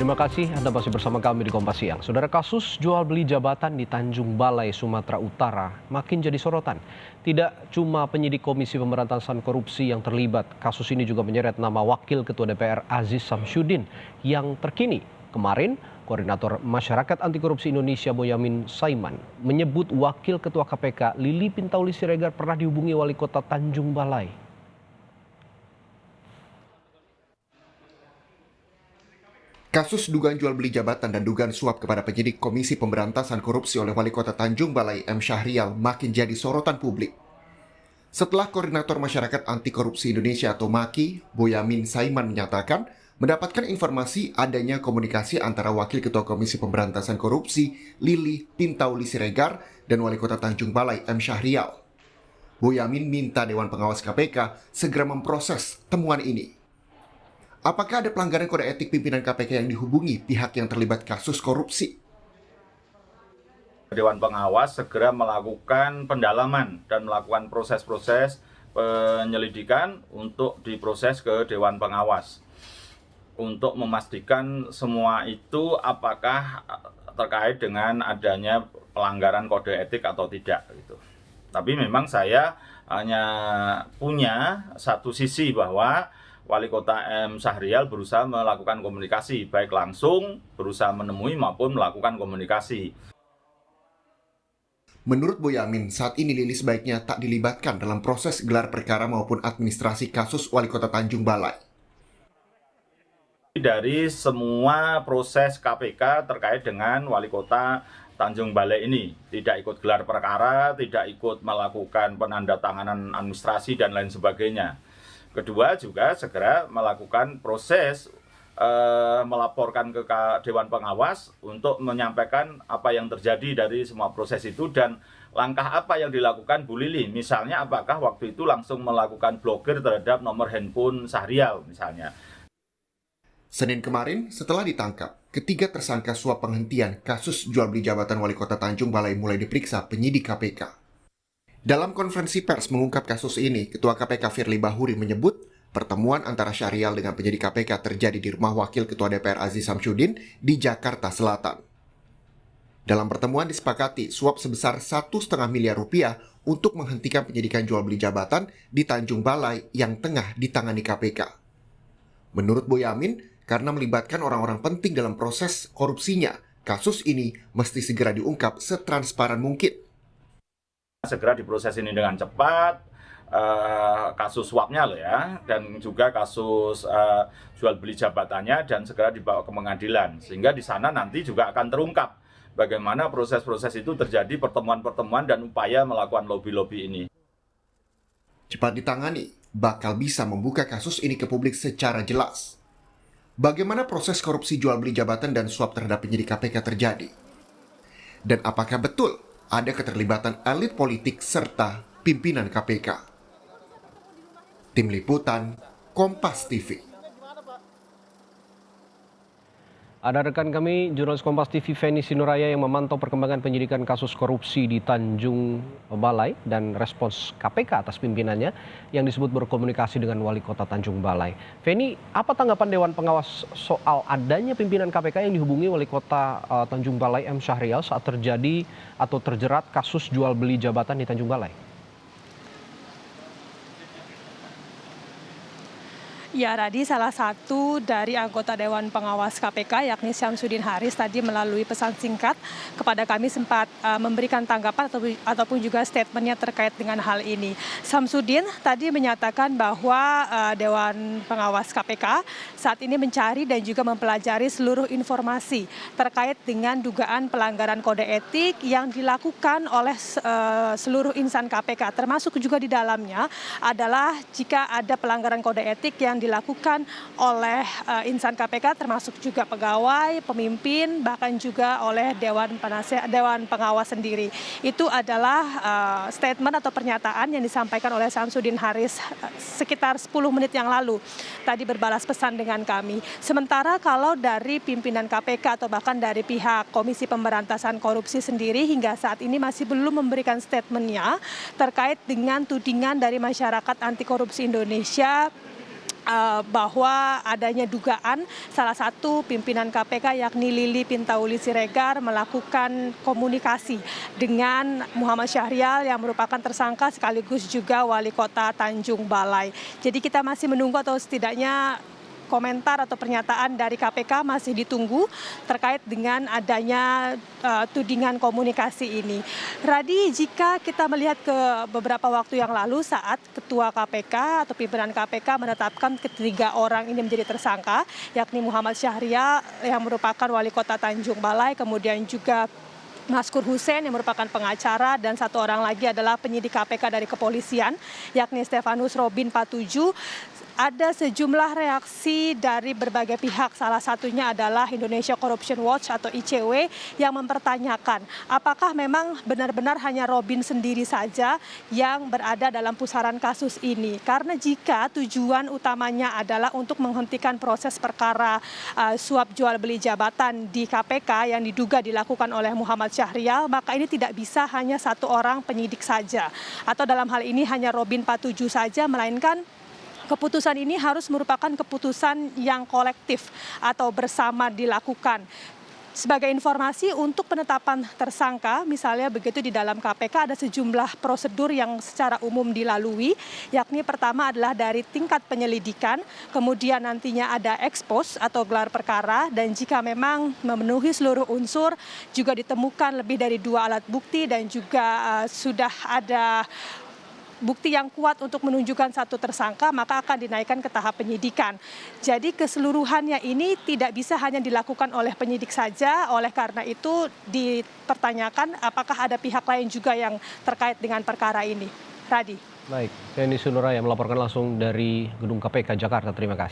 Terima kasih Anda masih bersama kami di Kompas Siang. Saudara, kasus jual beli jabatan di Tanjung Balai, Sumatera Utara makin jadi sorotan. Tidak cuma penyidik Komisi Pemberantasan Korupsi yang terlibat, kasus ini juga menyeret nama Wakil Ketua DPR Aziz Samsudin yang terkini. Kemarin, Koordinator Masyarakat Anti Korupsi Indonesia Boyamin Saiman menyebut Wakil Ketua KPK Lili Pintauli Siregar pernah dihubungi Wali Kota Tanjung Balai. Kasus dugaan jual beli jabatan dan dugaan suap kepada penyidik Komisi Pemberantasan Korupsi oleh Wali Kota Tanjung Balai M. Syahrial makin jadi sorotan publik. Setelah Koordinator Masyarakat Anti Korupsi Indonesia atau MAKI, Boyamin Saiman menyatakan mendapatkan informasi adanya komunikasi antara Wakil Ketua Komisi Pemberantasan Korupsi Lili Pintauli Siregar dan Wali Kota Tanjung Balai M. Syahrial. Boyamin minta Dewan Pengawas KPK segera memproses temuan ini. Apakah ada pelanggaran kode etik pimpinan KPK yang dihubungi pihak yang terlibat kasus korupsi? Dewan Pengawas segera melakukan pendalaman dan melakukan proses-proses penyelidikan untuk diproses ke Dewan Pengawas. Untuk memastikan semua itu apakah terkait dengan adanya pelanggaran kode etik atau tidak. Gitu. Tapi memang saya hanya punya satu sisi bahwa Wali Kota M. Syahrial berusaha melakukan komunikasi, baik langsung berusaha menemui maupun melakukan komunikasi. Menurut Boyamin, saat ini Lili sebaiknya tak dilibatkan dalam proses gelar perkara maupun administrasi kasus Wali Kota Tanjung Balai. Dari semua proses KPK terkait dengan Wali Kota Tanjung Balai ini, tidak ikut gelar perkara, tidak ikut melakukan penandatanganan administrasi dan lain sebagainya. Kedua juga segera melakukan proses melaporkan ke Dewan Pengawas untuk menyampaikan apa yang terjadi dari semua proses itu dan langkah apa yang dilakukan Bu Lili. Misalnya apakah waktu itu langsung melakukan blokir terhadap nomor handphone Syahrial misalnya. Senin kemarin setelah ditangkap, ketiga tersangka suap penghentian kasus jual beli jabatan Wali Kota Tanjung Balai mulai diperiksa penyidik KPK. Dalam konferensi pers mengungkap kasus ini, Ketua KPK Firly Bahuri menyebut pertemuan antara Syahrial dengan penyidik KPK terjadi di rumah Wakil Ketua DPR Aziz Samsudin di Jakarta Selatan. Dalam pertemuan disepakati suap sebesar 1,5 miliar rupiah untuk menghentikan penyidikan jual beli jabatan di Tanjung Balai yang tengah ditangani KPK. Menurut Boyamin, karena melibatkan orang-orang penting dalam proses korupsinya, kasus ini mesti segera diungkap setransparan mungkin. Segera diproses ini dengan cepat, kasus suapnya loh ya, dan juga kasus jual beli jabatannya dan segera dibawa ke pengadilan. Sehingga di sana nanti juga akan terungkap bagaimana proses-proses itu terjadi, pertemuan-pertemuan dan upaya melakukan lobby-lobby ini. Cepat ditangani, bakal bisa membuka kasus ini ke publik secara jelas. Bagaimana proses korupsi jual beli jabatan dan suap terhadap penyidik KPK terjadi? Dan apakah betul ada keterlibatan elit politik serta pimpinan KPK? Tim Liputan, Kompas TV. Ada rekan kami, jurnalis Kompas TV Feni Sinuraya yang memantau perkembangan penyidikan kasus korupsi di Tanjung Balai dan respons KPK atas pimpinannya yang disebut berkomunikasi dengan Wali Kota Tanjung Balai. Feni, apa tanggapan Dewan Pengawas soal adanya pimpinan KPK yang dihubungi Wali Kota Tanjung Balai M. Syahrial saat terjadi atau terjerat kasus jual beli jabatan di Tanjung Balai? Ya, Radi, salah satu dari anggota Dewan Pengawas KPK yakni Syamsuddin Haris tadi melalui pesan singkat kepada kami sempat memberikan tanggapan ataupun juga statementnya terkait dengan hal ini. Syamsuddin tadi menyatakan bahwa Dewan Pengawas KPK saat ini mencari dan juga mempelajari seluruh informasi terkait dengan dugaan pelanggaran kode etik yang dilakukan oleh seluruh insan KPK, termasuk juga di dalamnya adalah jika ada pelanggaran kode etik yang dilakukan oleh insan KPK termasuk juga pegawai, pemimpin, bahkan juga oleh Dewan Pengawas sendiri. Itu adalah statement atau pernyataan yang disampaikan oleh Syamsuddin Haris sekitar 10 menit yang lalu. Tadi berbalas pesan dengan kami. Sementara kalau dari pimpinan KPK atau bahkan dari pihak Komisi Pemberantasan Korupsi sendiri hingga saat ini masih belum memberikan statementnya terkait dengan tudingan dari masyarakat anti korupsi Indonesia bahwa adanya dugaan salah satu pimpinan KPK yakni Lili Pintauli Siregar melakukan komunikasi dengan Muhammad Syahrial yang merupakan tersangka sekaligus juga wali kota Tanjung Balai. Jadi kita masih menunggu atau setidaknya komentar atau pernyataan dari KPK masih ditunggu terkait dengan adanya tudingan komunikasi ini. Radi, jika kita melihat ke beberapa waktu yang lalu saat Ketua KPK atau pimpinan KPK menetapkan ketiga orang ini menjadi tersangka, yakni Muhammad Syahrial yang merupakan wali kota Tanjung Balai, kemudian juga Maskur Hussein yang merupakan pengacara, dan satu orang lagi adalah penyidik KPK dari kepolisian yakni Stefanus Robin Patuju. Ada sejumlah reaksi dari berbagai pihak, salah satunya adalah Indonesia Corruption Watch atau ICW yang mempertanyakan apakah memang benar-benar hanya Robin sendiri saja yang berada dalam pusaran kasus ini. Karena jika tujuan utamanya adalah untuk menghentikan proses perkara suap jual beli jabatan di KPK yang diduga dilakukan oleh Muhammad Syahrial, maka ini tidak bisa hanya satu orang penyidik saja atau dalam hal ini hanya Robin Patuju saja, melainkan keputusan ini harus merupakan keputusan yang kolektif atau bersama dilakukan. Sebagai informasi, untuk penetapan tersangka, misalnya begitu di dalam KPK ada sejumlah prosedur yang secara umum dilalui, yakni pertama adalah dari tingkat penyelidikan, kemudian nantinya ada ekspos atau gelar perkara, dan jika memang memenuhi seluruh unsur, juga ditemukan lebih dari 2 alat bukti dan juga sudah ada bukti yang kuat untuk menunjukkan satu tersangka, maka akan dinaikkan ke tahap penyidikan. Jadi keseluruhannya ini tidak bisa hanya dilakukan oleh penyidik saja, oleh karena itu dipertanyakan apakah ada pihak lain juga yang terkait dengan perkara ini. Radi. Baik, Denny Sunura yang melaporkan langsung dari Gedung KPK Jakarta. Terima kasih.